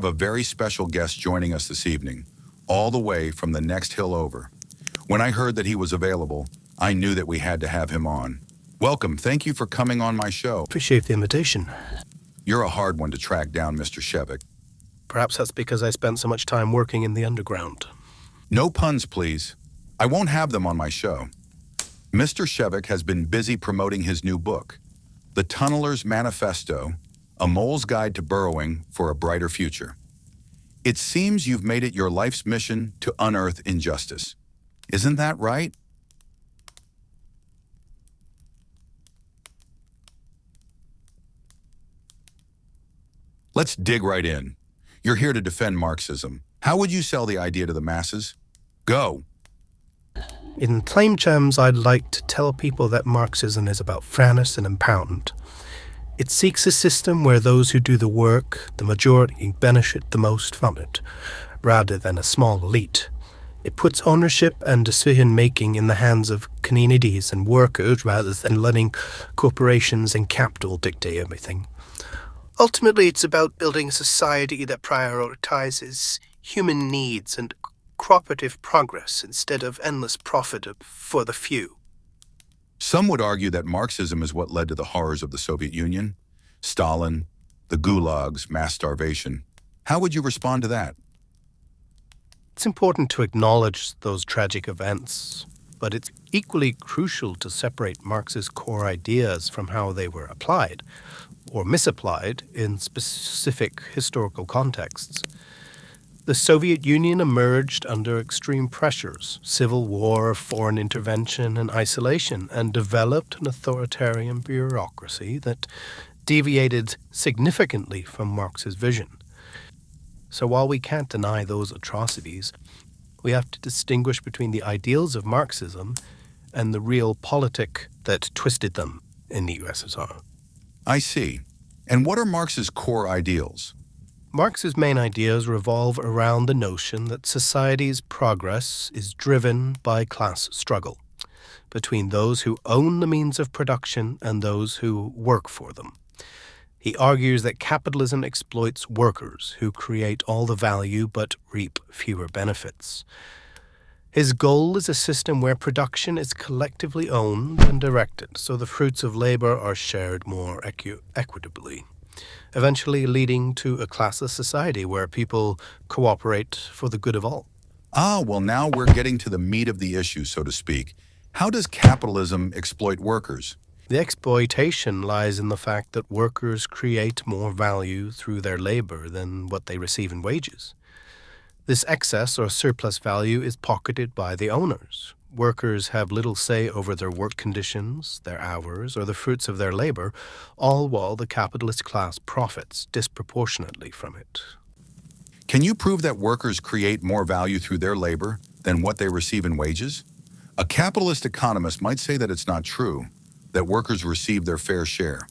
have a very special guest joining us this evening, all the way from the next hill over. When I heard that he was available, I knew that we had to have him on. Welcome, thank you for coming on my show. Appreciate the invitation. You're a hard one to track down, Mr. Shevik. Perhaps that's because I spent so much time working in the underground. No puns, please. I won't have them on my show. Mr. Shevik has been busy promoting his new book, The Tunneler's Manifesto, A Mole's Guide to Burrowing for a Brighter Future. It seems you've made it your life's mission to unearth injustice. Isn't that right? Let's dig right in. You're here to defend Marxism. How would you sell the idea to the masses? Go. In plain terms, I'd like to tell people that Marxism is about fairness and empowerment. It seeks a system where those who do the work, the majority, benefit the most from it, rather than a small elite. It puts ownership and decision-making in the hands of communities and workers rather than letting corporations and capital dictate everything. Ultimately, it's about building a society that prioritizes human needs and cooperative progress instead of endless profit for the few. Some would argue that Marxism is what led to the horrors of the Soviet Union, Stalin, the gulags, mass starvation. How would you respond to that? It's important to acknowledge those tragic events, but it's equally crucial to separate Marx's core ideas from how they were applied, or misapplied, in specific historical contexts. The Soviet Union emerged under extreme pressures, civil war, foreign intervention, and isolation, and developed an authoritarian bureaucracy that deviated significantly from Marx's vision. So while we can't deny those atrocities, we have to distinguish between the ideals of Marxism and the real politic that twisted them in the USSR. I see. And what are Marx's core ideals? Marx's main ideas revolve around the notion that society's progress is driven by class struggle between those who own the means of production and those who work for them. He argues that capitalism exploits workers who create all the value but reap fewer benefits. His goal is a system where production is collectively owned and directed, so the fruits of labor are shared more equitably, eventually leading to a classless society where people cooperate for the good of all. Well, now we're getting to the meat of the issue, so to speak. How does capitalism exploit workers? The exploitation lies in the fact that workers create more value through their labor than what they receive in wages. This excess or surplus value is pocketed by the owners. Workers have little say over their work conditions, their hours, or the fruits of their labor, all while the capitalist class profits disproportionately from it. Can you prove that workers create more value through their labor than what they receive in wages? A capitalist economist might say that it's not true, that workers receive their fair share.